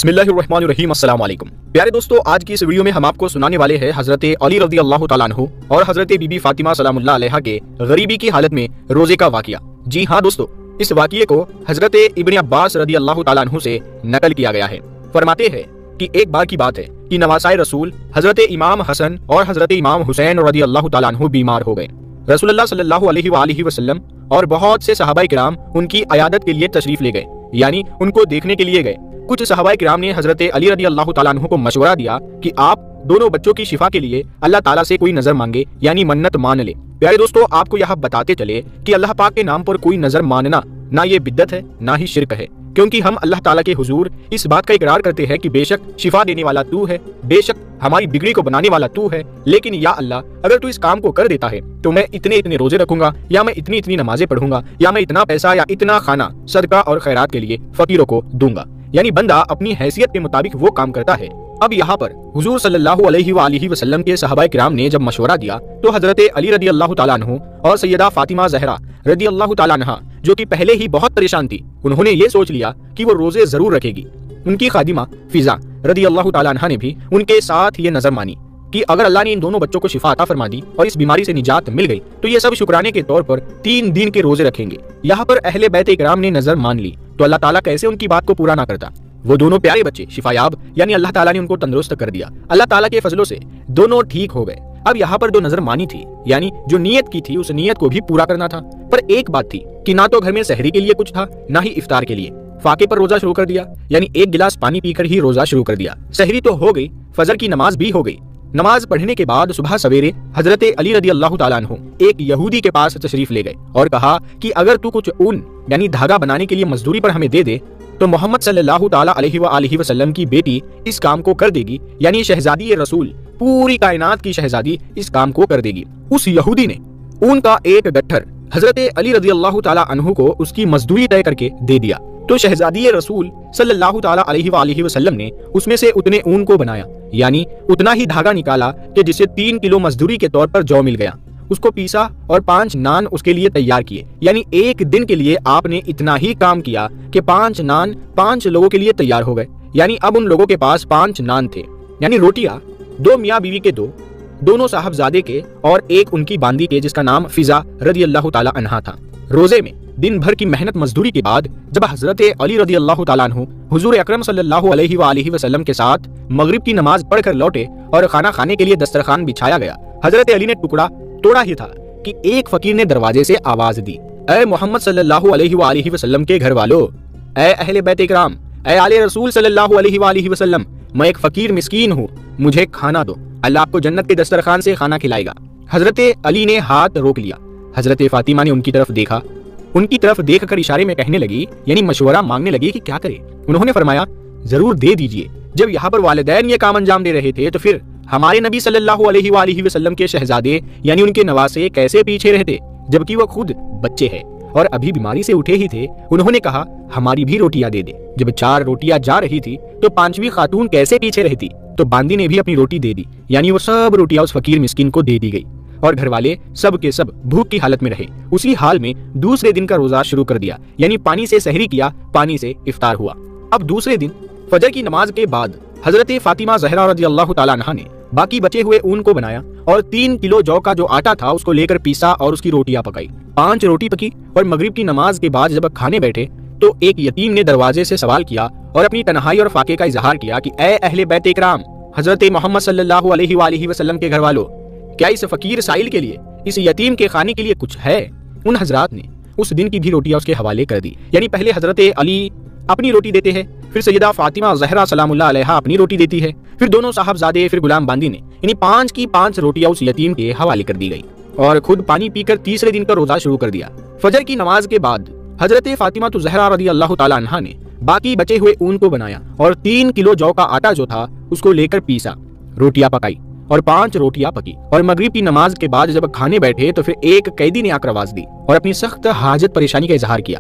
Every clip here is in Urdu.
بسم اللہ الرحمن الرحیم۔ السلام علیکم پیارے دوستو، آج کی اس ویڈیو میں ہم آپ کو سنانے والے ہیں حضرت علی رضی اللہ تعالیٰ عنہ اور حضرت بی بی فاطمہ سلام اللہ علیہا کے غریبی کی حالت میں روزے کا واقعہ۔ جی ہاں دوستو، اس واقعے کو حضرت ابن عباس رضی اللہ تعالیٰ عنہ سے نقل کیا گیا ہے۔ فرماتے ہیں کہ ایک بار کی بات ہے کہ نواسائے رسول حضرت امام حسن اور حضرت امام حسین رضی اللہ تعالیٰ عنہ بیمار ہو گئے۔ رسول اللہ صلی اللہ علیہ وآلہ وسلم اور بہت سے صحابہ کرام ان کی عیادت کے لیے تشریف لے گئے، یعنی ان کو دیکھنے کے لیے گئے۔ کچھ صحابہ کرام نے حضرت علی رضی اللہ تعالیٰ عنہ کو مشورہ دیا کہ آپ دونوں بچوں کی شفا کے لیے اللہ تعالیٰ سے کوئی نظر مانگے، یعنی منت مان لے۔ پیارے دوستو، آپ کو یہاں بتاتے چلے کہ اللہ پاک کے نام پر کوئی نظر ماننا نہ یہ بدعت ہے نہ ہی شرک ہے، کیونکہ ہم اللہ تعالیٰ کے حضور اس بات کا اقرار کرتے ہیں کہ بے شک شفا دینے والا تو ہے، بے شک ہماری بگڑی کو بنانے والا تو ہے، لیکن یا اللہ اگر تو اس کام کو کر دیتا ہے تو میں اتنے روزے رکھوں گا، یا میں اتنی نمازیں پڑھوں گا، یا میں اتنا پیسہ یا اتنا کھانا صدقہ اور خیرات کے لیے فقیروں کو دوں گا۔ یعنی بندہ اپنی حیثیت کے مطابق وہ کام کرتا ہے۔ اب یہاں پر حضور صلی اللہ علیہ وآلہ وسلم کے صحابہ کرام نے جب مشورہ دیا تو حضرت علی رضی اللہ تعالیٰ عنہ اور سیدہ فاطمہ زہرا رضی اللہ تعالیٰ عنہا، جو کہ پہلے ہی بہت پریشان تھی، انہوں نے یہ سوچ لیا کہ وہ روزے ضرور رکھے گی۔ ان کی خادمہ فضا رضی اللہ تعالیٰ عنہا نے بھی ان کے ساتھ یہ نظر مانی کہ اگر اللہ نے ان دونوں بچوں کو شفا عطا فرما دی اور اس بیماری سے نجات مل گئی تو یہ سب شکرانے کے طور پر 3 دن کے روزے رکھیں گے۔ یہاں پر اہل بیت اکرام نے نظر مان لی تو اللہ تعالیٰ کیسے ان کی بات کو پورا نہ کرتا۔ وہ دونوں پیارے بچے شفا یاب، یعنی اللہ تعالیٰ نے ان کو تندرست کر دیا۔ اللہ تعالیٰ کے فضلوں سے دونوں ٹھیک ہو گئے۔ اب یہاں پر جو نظر مانی تھی، یعنی جو نیت کی تھی، اس نیت کو بھی پورا کرنا تھا۔ پر ایک بات تھی کہ نہ تو گھر میں سحری کے لیے کچھ تھا نہ ہی افطار کے لیے۔ فاقے پر روزہ شروع کر دیا، یعنی 1 گلاس پانی پی کر ہی روزہ شروع کر دیا۔ سحری تو ہو گئی، فجر کی نماز بھی ہو گئی۔ نماز پڑھنے کے بعد صبح سویرے حضرت علی رضی اللہ تعالیٰ عنہ ایک یہودی کے پاس تشریف لے گئے اور کہا کہ اگر تو کچھ اون یعنی دھاگا بنانے کے لیے مزدوری پر ہمیں دے دے تو محمد صلی اللہ تعالیٰ علیہ وآلہ وسلم کی بیٹی اس کام کو کر دے گی، یعنی شہزادی رسول، پوری کائنات کی شہزادی اس کام کو کر دے گی۔ اس یہودی نے اون کا ایک گٹھر حضرت علی رضی اللہ تعالیٰ عنہ کو اس کی مزدوری طے کر کے دے دیا۔ تو شہزادی رسول صلی اللہ تعالیٰ علیہ وآلہ وسلم نے اس میں سے اتنے اون کو بنایا، یعنی اتنا ہی دھاگا نکالا کہ جسے 3 کلو مزدوری کے طور پر جو مل گیا۔ اس کو پیسا اور 5 نان اس کے لیے تیار کیے، یعنی ایک دن کے لیے آپ نے اتنا ہی کام کیا کہ 5 نان 5 لوگوں کے لیے تیار ہو گئے۔ یعنی اب ان لوگوں کے پاس 5 نان تھے، یعنی روٹیاں 2 میاں بیوی کے 2، دونوں صاحبزادے کے اور ایک ان کی باندی کے جس کا نام فضا رضی اللہ تعالیٰ عنہا تھا۔ روزے میں دن بھر کی محنت مزدوری کے بعد جب حضرت علی رضی اللہ تعالیٰ عنہ حضور اکرم صلی اللہ علیہ وآلہ وسلم کے ساتھ مغرب کی نماز پڑھ کر لوٹے اور کھانا کھانے کے لیے دسترخوان بچھایا گیا، حضرت علی نے ٹکڑا توڑا ہی تھا کہ ایک فقیر نے دروازے سے آواز دی، اے محمد صلی اللہ علیہ وآلہ وسلم کے گھر والو، اے اہل بیت اکرام، اے آل رسول صلی اللہ علیہ وآلہ وسلم، میں ایک فقیر مسکین ہوں، مجھے کھانا دو، اللہ آپ کو جنت کے دسترخوان سے کھانا کھلائے گا۔ حضرت علی نے ہاتھ روک لیا۔ حضرت فاطمہ نے ان کی طرف دیکھا، ان کی طرف دیکھ کر اشارے میں کہنے لگی، یعنی مشورہ مانگنے لگی کہ کیا کرے۔ انہوں نے فرمایا ضرور دے دیجئے، جب یہاں پر والدین یہ کام انجام دے رہے تھے تو پھر ہمارے نبی صلی اللہ علیہ وآلہ وسلم کے شہزادے یعنی ان کے نواسے کیسے پیچھے رہتے، جبکہ وہ خود بچے ہیں اور ابھی بیماری سے اٹھے ہی تھے۔ انہوں نے کہا ہماری بھی روٹیاں دے دے۔ جب 4 روٹیاں جا رہی تھی تو 5ویں خاتون کیسے پیچھے رہتی، تو باندی نے بھی اپنی روٹی دے دی، یعنی وہ سب روٹیاں اس فقیر مسکین کو دے دی گئی اور گھر والے سب کے سب بھوک کی حالت میں رہے۔ اسی حال میں دوسرے دن کا روزہ شروع کر دیا، یعنی پانی سے سحری کیا، پانی سے افطار ہوا۔ اب دوسرے دن فجر کی نماز کے بعد حضرت فاطمہ زہرا رضی اللہ تعالیٰ عنہا نے باقی بچے ہوئے اون کو بنایا اور 3 کلو جو کا جو آٹا تھا اس کو لے کر پیسا اور اس کی روٹیاں پکائی۔ 5 روٹی پکی اور مغرب کی نماز کے بعد جب کھانے بیٹھے تو ایک یتیم نے دروازے سے سوال کیا اور اپنی تنہائی اور فاقے کا اظہار کیا کہ اے اہل بیت اکرام، حضرت محمد صلی اللہ علیہ وآلہ وسلم کے گھر والوں، کیا اس فقیر سائل کے لیے، اس یتیم کے کھانے کے لیے کچھ ہے؟ ان حضرات نے اس دن کی بھی روٹیاں اس کے حوالے کر دی، یعنی پہلے حضرت علی اپنی روٹی دیتے ہیں، پھر سیدہ فاطمہ زہرا سلام اللہ علیہا اپنی روٹی دیتی ہے، پھر دونوں صاحبزادے، پھر غلام باندی نے، یعنی 5 کی 5 روٹیاں اس یتیم کے حوالے کر دی گئی اور خود پانی پی کر تیسرے دن کا روزہ شروع کر دیا۔ فجر کی نماز کے بعد حضرت فاطمہ زہرا رضی اللہ تعالیٰ عنہا نے باقی بچے ہوئے اون کو بنایا اور 3 کلو جو کا آٹا جو تھا اس کو لے کر پیسا، روٹیاں پکائی اور 5 روٹیاں پکی اور مغرب کی نماز کے بعد جب کھانے بیٹھے تو پھر ایک قیدی نے آ کر آواز دی اور اپنی سخت حاجت پریشانی کا اظہار کیا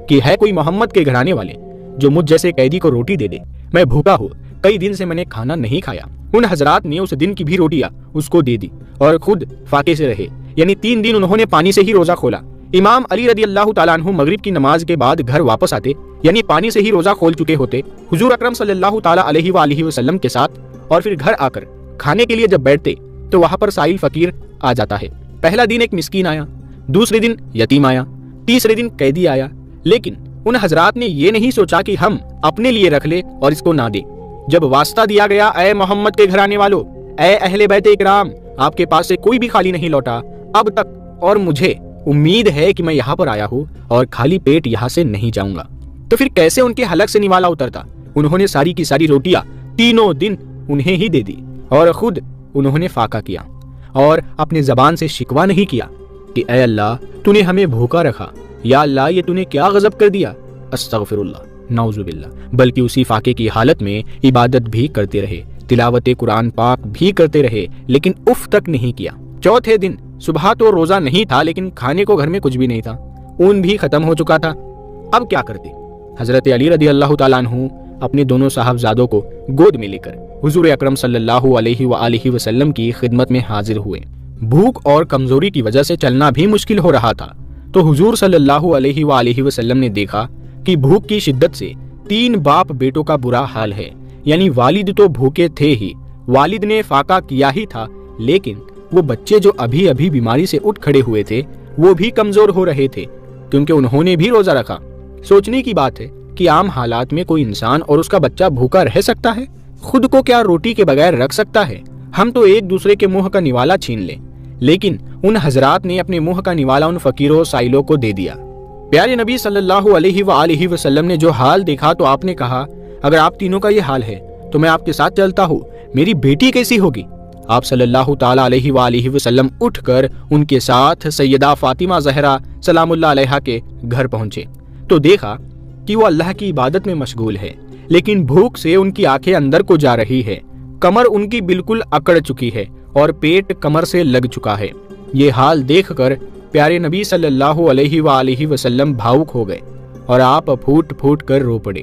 کہ ہے کوئی محمد کے گھرانے والے جو مجھ جیسے قیدی کو روٹی دے دے، میں بھوکا ہوں، کئی دن سے میں نے کھانا نہیں کھایا۔ ان حضرات نے اس دن کی بھی روٹیاں اس کو دے دی اور خود فاقے سے رہے، یعنی 3 دن انہوں نے پانی سے ہی روزہ کھولا، امام علی رضی اللہ تعالیٰ عنہ مغرب کی نماز کے بعد گھر واپس آتے، یعنی پانی سے ہی روزہ کھول چکے ہوتے، حضور اکرم صلی اللہ تعالیٰ علیہ وآلہ وسلم کے ساتھ، اور پھر گھر آ کر کھانے کے لیے جب بیٹھتے تو وہاں پر سائل فقیر آ جاتا ہے۔ پہلا دن ایک مسکین آیا، دوسرے دن یتیم آیا، تیسرے دن قیدی آیا، لیکن ان حضرات نے یہ نہیں سوچا کہ ہم اپنے لیے رکھ لے اور اس کو نہ دے۔ جب واسطہ دیا گیا، اے محمد کے گھرانے والو، اے اہل بیت اکرام، آپ کے پاس سے کوئی بھی خالی نہیں لوٹا اب تک، اور مجھے امید ہے کہ میں یہاں پر آیا ہوں اور خالی پیٹ یہاں سے نہیں جاؤں گا، تو پھر کیسے ان کے حلق سے نوالا اترتا؟ انہوں نے ساری کی ساری روٹیاں تینوں دن انہیں ہی دے دی، اور خود انہوں نے فاقہ کیا اور اپنے زبان سے شکوہ نہیں کیا کہ اے اللہ تو نے ہمیں بھوکا رکھا، یا اللہ یہ تو نے کیا غضب کر دیا، استغفر اللہ، نعوذ باللہ، بلکہ اسی فاقے کی حالت میں عبادت بھی کرتے رہے، تلاوت قرآن پاک بھی کرتے رہے، لیکن اف تک نہیں کیا۔ چوتھے دن صبح تو روزہ نہیں تھا، لیکن کھانے کو گھر میں کچھ بھی نہیں تھا، اون بھی ختم ہو چکا تھا۔ اب کیا کرتے؟ حضرت علی رضی اللہ تعالیٰ عنہ اپنے دونوں صاحبزادوں کو گود میں لے کر حضور اکرم صلی اللہ علیہ وآلہ وسلم کی خدمت میں حاضر ہوئے۔ بھوک اور کمزوری کی وجہ سے چلنا بھی مشکل ہو رہا تھا، تو حضور صلی اللہ علیہ وآلہ وسلم نے دیکھا کہ بھوک کی شدت سے 3 باپ بیٹوں کا برا حال ہے، یعنی والد تو بھوکے تھے ہی، والد نے فاقہ کیا ہی تھا، لیکن وہ بچے جو ابھی ابھی بیماری سے اٹھ کھڑے ہوئے تھے وہ بھی کمزور ہو رہے تھے، کیونکہ انہوں نے بھی روزہ رکھا۔ سوچنے کی بات ہے کہ عام حالات میں کوئی انسان اور اس کا بچہ بھوکا رہ سکتا ہے؟ خود کو کیا روٹی کے بغیر رکھ سکتا ہے؟ ہم تو ایک دوسرے کے منہ کا نوالا چھین لیں، لیکن ان حضرات نے اپنے منہ کا نوالا ان فقیروں سائلوں کو دے دیا۔ پیارے نبی صلی اللہ علیہ وآلہ وسلم نے جو حال دیکھا تو آپ نے کہا، اگر آپ تینوں کا یہ حال ہے تو میں آپ کے ساتھ چلتا ہوں، میری بیٹی کیسی ہوگی؟ آپ صلی اللہ تعالیٰ علیہ وآلہ وسلم اٹھ کر ان کے ساتھ سیدہ فاطمہ زہرا سلام اللہ علیہا کے گھر پہنچے تو دیکھا کہ وہ اللہ کی عبادت میں مشغول ہے، لیکن بھوک سے ان کی آنکھیں اندر کو جا رہی ہے، کمر ان کی بالکل اکڑ چکی ہے اور پیٹ کمر سے لگ چکا ہے۔ یہ حال دیکھ کر پیارے نبی صلی اللہ علیہ وآلہ وسلم بھاوک ہو گئے اور آپ پھوٹ پھوٹ کر رو پڑے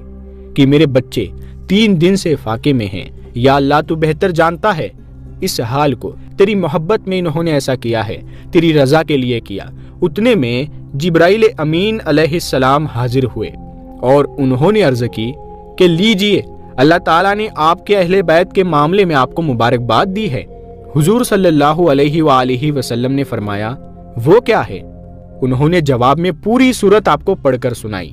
کہ میرے بچے 3 دن سے فاقے میں ہیں، یا اللہ تو بہتر جانتا ہے اس حال کو، تیری محبت میں انہوں نے ایسا کیا ہے، تیری رضا کے لیے کیا۔ اتنے میں جبرائیل امین علیہ السلام حاضر ہوئے اور انہوں نے عرض کی کہ لیجئے، اللہ تعالیٰ نے آپ کے اہل بیت کے معاملے میں آپ کو مبارکباد دی ہے۔ حضور صلی اللہ علیہ وآلہ وسلم نے فرمایا، وہ کیا ہے؟ انہوں نے جواب میں پوری صورت آپ کو پڑھ کر سنائی۔